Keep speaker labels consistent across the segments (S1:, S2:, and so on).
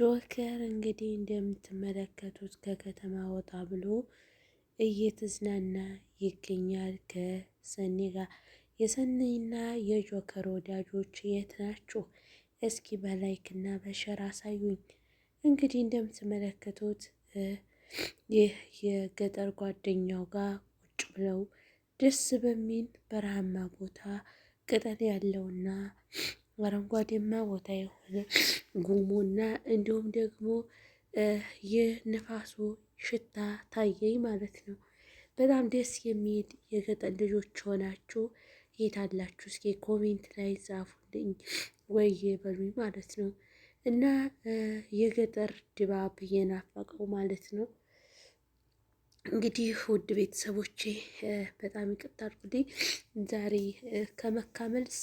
S1: ጆከር እንግዲህ እንደምትመለከቱት ከከተማ ወጣ ብሎ እየተዝናና ይገኛል ከሰኒ ጋር። የሰኒና የጆከር ወዳጆች የት ናችሁ? እስኪ በላይክ እና በሸር አሳዩኝ። እንግዲህ እንደምትመለከቱት ይህ የገጠር ጓደኛው ጋር ቁጭ ብለው ደስ በሚል በረሃማ ቦታ ቅጠል ያለውና አረንጓዴማ ቦታ የሆነ ጉሙና እንዲሁም ደግሞ የንፋሱ ሽታ ታየኝ ማለት ነው። በጣም ደስ የሚል የገጠር ልጆች ሆናችሁ የት አላችሁ? እስኪ ኮሜንት ላይ ጻፉልኝ ወይ በሉኝ ማለት ነው። እና የገጠር ድባብ የናፈቀው ማለት ነው። እንግዲህ ውድ ቤተሰቦቼ በጣም ይቅርታ አድርጉልኝ ዛሬ ከመካ መልስ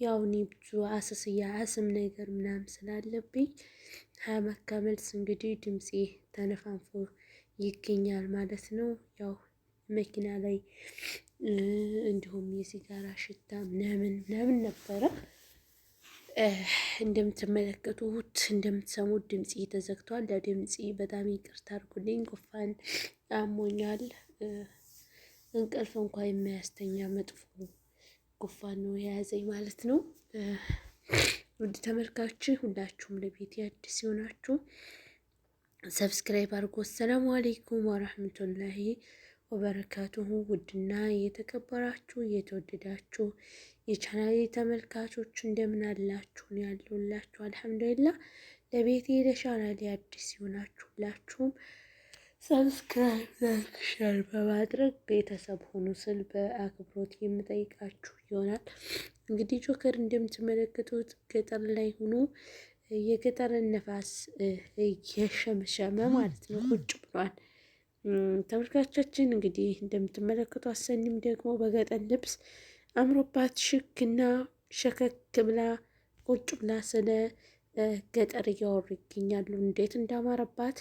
S1: ያው እኔ ብዙ አስም ነገር ምናምን ስላለብኝ ከመካ መልስ እንግዲህ ድምፄ ተነፋንፎ ይገኛል ማለት ነው። ያው መኪና ላይ እንዲሁም የሲጋራ ሽታ ምናምን ነበረ። እንደምትመለከቱት እንደምትሰሙት ድምፄ ተዘግቷል። ለድምፄ በጣም ይቅርታ አድርጉልኝ። ጉንፋን አሞኛል። እንቅልፍ እንኳን የማያስተኛ መጥፎ ጉንፋን ነው የያዘኝ ማለት ነው። ውድ ተመልካች ሁላችሁም ለቤት አዲስ ሲሆናችሁ ሰብስክራይብ አድርጎ። ሰላም አለይኩም ወራህመቱላሂ ወበረካቱሁ። ውድና የተከበራችሁ የተወደዳችሁ የቻናሌ ተመልካቾች እንደምን አላችሁ? ያለሁላችሁ አልሐምዱሊላህ። ለቤቴ ለቻናሌ አዲስ ሲሆናችሁ ሁላችሁም ሰብስክራይብ ላይክ ሸር በማድረግ ቤተሰብ ሆኑ ስል በአክብሮት የምጠይቃችሁ ይሆናል። እንግዲህ ጆከር እንደምትመለከቱት ገጠር ላይ ሆኖ የገጠርን ነፋስ እየሸመሸመ ማለት ነው ቁጭ ብሏል። ተመልካቾቻችን እንግዲህ እንደምትመለከቱ ሰኒም ደግሞ በገጠር ልብስ አምሮባት ሽክና ሸከክ ብላ ቁጭ ብላ ስለ ገጠር እያወሩ ይገኛሉ። እንዴት እንዳማረባት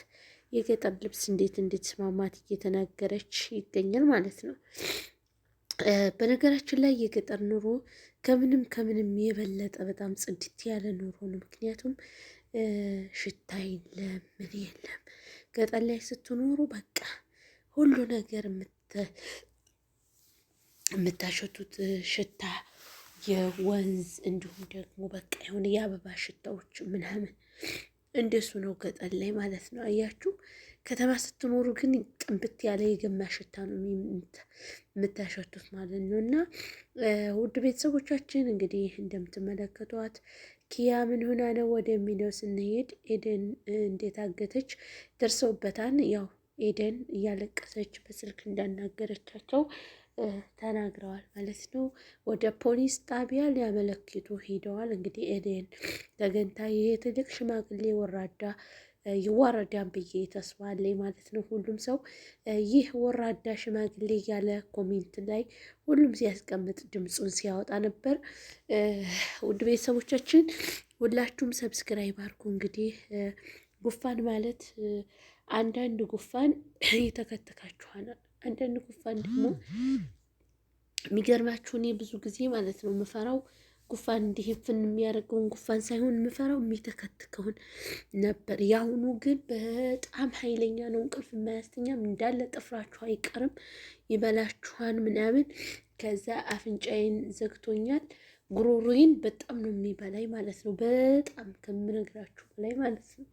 S1: የገጠር ልብስ እንዴት እንድትስማማት እየተናገረች ይገኛል ማለት ነው። በነገራችን ላይ የገጠር ኑሮ ከምንም የበለጠ በጣም ጽድት ያለ ኑሮ ነው። ምክንያቱም ሽታ የለም ምን የለም። ገጠር ላይ ስትኖሩ በቃ ሁሉ ነገር የምታሸቱት ሽታ የወንዝ እንዲሁም ደግሞ በቃ የሆነ የአበባ ሽታዎች ምናምን እንደሱ ነው ገጠር ላይ ማለት ነው። አያችሁ። ከተማ ስትኖሩ ግን ቅንብት ያለ የገማ ሽታ ነው የምታሸቱት ማለት ነው። እና ውድ ቤተሰቦቻችን እንግዲህ እንደምትመለከቷት ኪያ ምን ሆና ነው ወደሚለው ስንሄድ ኤደን እንደታገተች ደርሰውበታል። ያው ኤደን እያለቀሰች በስልክ እንዳናገረቻቸው ተናግረዋል ማለት ነው። ወደ ፖሊስ ጣቢያ ሊያመለክቱ ሄደዋል። እንግዲህ ኤደን ተገኝታ ይሄ ትልቅ ሽማግሌ ወራዳ ይዋረዳን ብዬ ተስፋ አለኝ ማለት ነው። ሁሉም ሰው ይህ ወራዳ ሽማግሌ ያለ ኮሜንት ላይ ሁሉም ሲያስቀምጥ ድምፁን ሲያወጣ ነበር። ውድ ቤተሰቦቻችን ሁላችሁም ሰብስክራይብ አድርጉ። እንግዲህ ጉፋን ማለት አንዳንድ ጉፋን ይተከትካችኋል፣ አንዳንድ ጉፋን ደግሞ የሚገርማችሁ እኔ ብዙ ጊዜ ማለት ነው የምፈራው ጉፋን እንዲህ ፍን የሚያደርገውን ጉፋን ሳይሆን የምፈራው የሚተከትከውን ነበር። የአሁኑ ግን በጣም ኃይለኛ ነው። እንቅልፍ የማያስተኛም እንዳለ ጥፍራችሁ አይቀርም ይበላችኋን ምናምን። ከዛ አፍንጫዬን ዘግቶኛል። ጉሮሮዬን በጣም ነው የሚበላኝ ማለት ነው። በጣም ከምነግራችሁ በላይ ማለት ነው።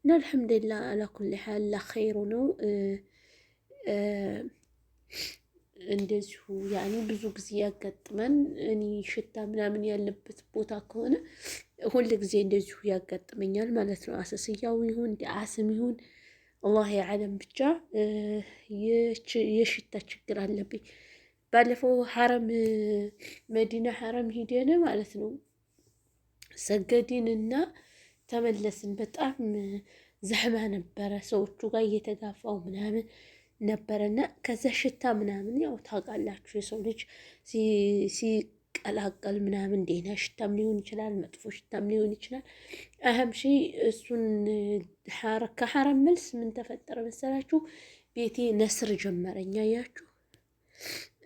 S1: እና አልሐምዱሊላህ አላኩል ሐል ለኸይሩ ነው። እንደዚሁ ያኔ ብዙ ጊዜ ያጋጥመን። እኔ ሽታ ምናምን ያለበት ቦታ ከሆነ ሁል ጊዜ እንደዚሁ ያጋጥመኛል ማለት ነው። አሰስያው ይሁን አስም ይሁን አላህ ያዕለም ብቻ የሽታ ችግር አለብኝ። ባለፈው ሐረም መዲና ሐረም ሂደን ማለት ነው ሰገድንና ተመለስን። በጣም ዘህማ ነበረ፣ ሰዎቹ ጋር እየተጋፋው ምናምን ነበረና ከዛ ሽታ ምናምን ያው ታውቃላችሁ የሰው ልጅ ሲቀላቀል ምናምን ደህና ሽታም ሊሆን ይችላል፣ መጥፎ ሽታም ሊሆን ይችላል። አህም ሺ እሱን ከሐረም መልስ ምን ተፈጠረ መሰላችሁ? ቤቴ ነስር ጀመረኝ። አያችሁ።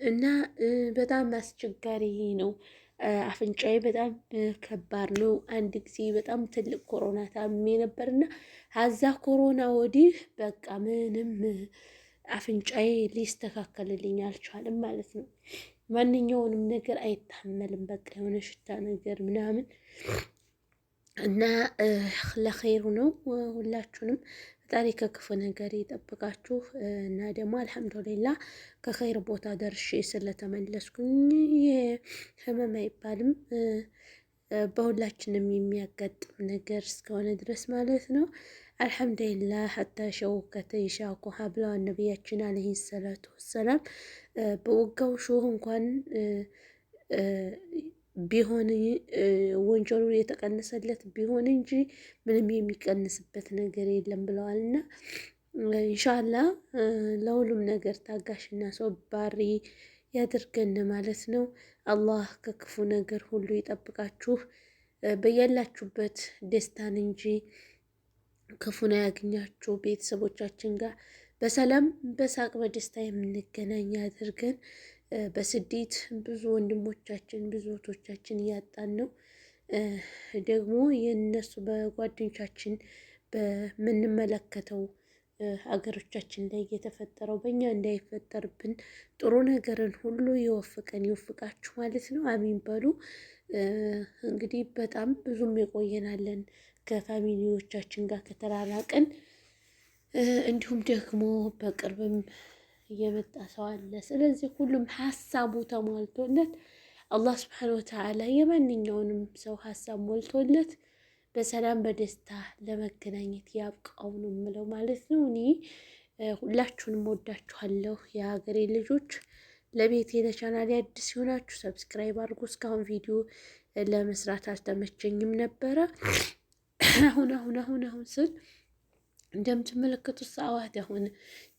S1: እና በጣም አስቸጋሪ ነው። አፍንጫዬ በጣም ከባድ ነው። አንድ ጊዜ በጣም ትልቅ ኮሮና ታምሜ ነበርና አዛ ኮሮና ወዲህ በቃ ምንም አፍንጫዬ ሊስተካከልልኝ አልቻለም ማለት ነው። ማንኛውንም ነገር አይታመልም። በቃ የሆነ ሽታ ነገር ምናምን እና ለኸይሩ ነው። ሁላችሁንም ፈጣሪ ከክፉ ነገር ይጠብቃችሁ እና ደግሞ አልሐምዱሊላህ ከኸይር ቦታ ደርሼ ስለተመለስኩኝ ህመም አይባልም በሁላችንም የሚያጋጥም ነገር እስከሆነ ድረስ ማለት ነው። አልሐምዱሊላህ ሐታ ሸውከተ ይሻኩሃ ብለዋል ነቢያችን አለይሂ ሰላቱ ወሰላም። በወጋው ሾህ እንኳን ቢሆን ወንጀሉ የተቀነሰለት ቢሆን እንጂ ምንም የሚቀንስበት ነገር የለም ብለዋል። እና ኢንሻአላህ ለሁሉም ነገር ታጋሽና ሶባሪ ያድርገን ማለት ነው። አላህ ከክፉ ነገር ሁሉ ይጠብቃችሁ። በያላችሁበት ደስታን እንጂ ክፉን አያግኛችሁ። ቤተሰቦቻችን ጋር በሰላም በሳቅ በደስታ የምንገናኝ ያድርገን። በስደት ብዙ ወንድሞቻችን ብዙ እህቶቻችን እያጣን ነው። ደግሞ የእነሱ በጓደኞቻችን በምንመለከተው ሀገሮቻችን ላይ እየተፈጠረው በእኛ እንዳይፈጠርብን ጥሩ ነገርን ሁሉ ይወፍቀን ይወፍቃችሁ ማለት ነው። አሚን በሉ። እንግዲህ በጣም ብዙም የቆየናለን ከፋሚሊዎቻችን ጋር ከተራራቅን፣ እንዲሁም ደግሞ በቅርብም እየመጣ ሰው አለ። ስለዚህ ሁሉም ሀሳቡ ተሟልቶለት አላህ ስብሐነሁ ወተዓላ የማንኛውንም ሰው ሀሳብ ሞልቶለት በሰላም በደስታ ለመገናኘት ያብቃው ነው የምለው ማለት ነው። እኔ ሁላችሁንም ወዳችኋለሁ የሀገሬ ልጆች። ለቤቴ ለቻናሌ አዲስ ሲሆናችሁ ሰብስክራይብ አድርጉ። እስካሁን ቪዲዮ ለመስራት አልተመቸኝም ነበረ። አሁን ስል እንደምትመለከቱት ሰዓት አሁን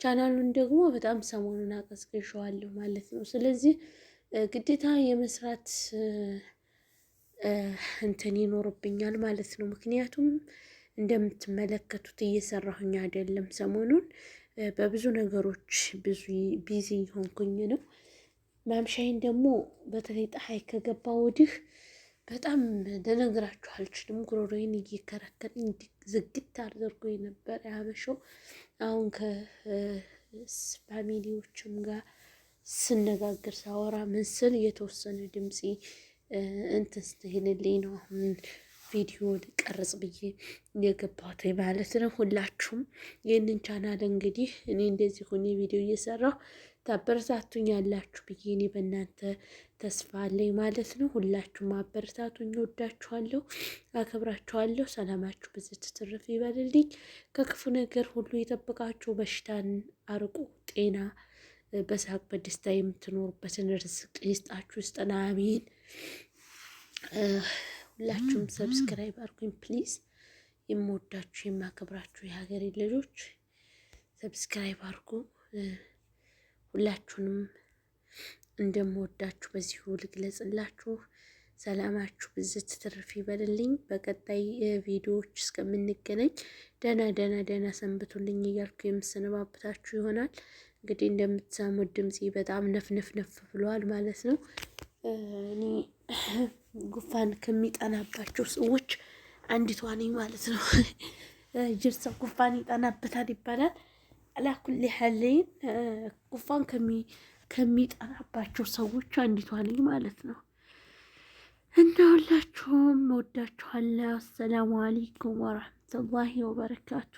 S1: ቻናሉን ደግሞ በጣም ሰሞኑን አቀዝቅዤዋለሁ ማለት ነው። ስለዚህ ግዴታ የመስራት እንትን ይኖርብኛል ማለት ነው። ምክንያቱም እንደምትመለከቱት እየሰራሁኝ አይደለም። ሰሞኑን በብዙ ነገሮች ቢዚ ሆንኩኝ ነው። ማምሻዬን ደግሞ በተለይ ፀሐይ ከገባ ወዲህ በጣም ልነግራችሁ አልችልም። ጉሮሮዬን እየከረከረኝ ዝግት አድርጎ ነበር ያመሸው። አሁን ከፋሚሊዎችም ጋር ስነጋገር ሳወራ ምን ስል የተወሰነ ድምፄ እንትን ስትሄንልኝ ነው አሁን ቪዲዮ ልቀርጽ ብዬ የገባሁት ማለት ነው። ሁላችሁም ይህንን ቻናል እንግዲህ እኔ እንደዚህ ሆኜ ቪዲዮ እየሰራሁ ታበረታቱኝ ያላችሁ ብዬ እኔ በእናንተ ተስፋ አለኝ ማለት ነው። ሁላችሁም አበረታቱኝ። ወዳችኋለሁ፣ አከብራችኋለሁ። ሰላማችሁ ብዝት ትርፍ ይበልልኝ። ከክፉ ነገር ሁሉ የጠበቃችሁ በሽታን አርቁ፣ ጤና በሳቅ በደስታ የምትኖሩበትን ርዝቅ ይስጣችሁ፣ ይስጠን። አሚን። ሁላችሁም ሰብስክራይብ አርጉኝ ፕሊዝ። የምወዳችሁ የማከብራችሁ የሀገሬ ልጆች ሰብስክራይብ አርጉ። ሁላችሁንም እንደምወዳችሁ በዚሁ ልግለጽላችሁ። ሰላማችሁ ብዝት ትርፍ ይበልልኝ። በቀጣይ ቪዲዮዎች እስከምንገናኝ ደህና ሰንብቱልኝ እያልኩ የምሰነባበታችሁ ይሆናል። እንግዲህ እንደምትሰሙት ድምፄ በጣም ነፍ ብለዋል ማለት ነው። እኔ ጉፋን ከሚጠናባቸው ሰዎች አንዲቷ ነኝ ማለት ነው። ጅርሳ ጉፋን ይጠናበታል ይባላል። አላኩል ሐለይን ጉፋን ከሚጠናባቸው ሰዎች አንዲቷ ነኝ ማለት ነው። እና ሁላችሁም ወዳችኋለሁ። አሰላሙ አለይኩም ወራህመቱላሂ ወበረካቱ።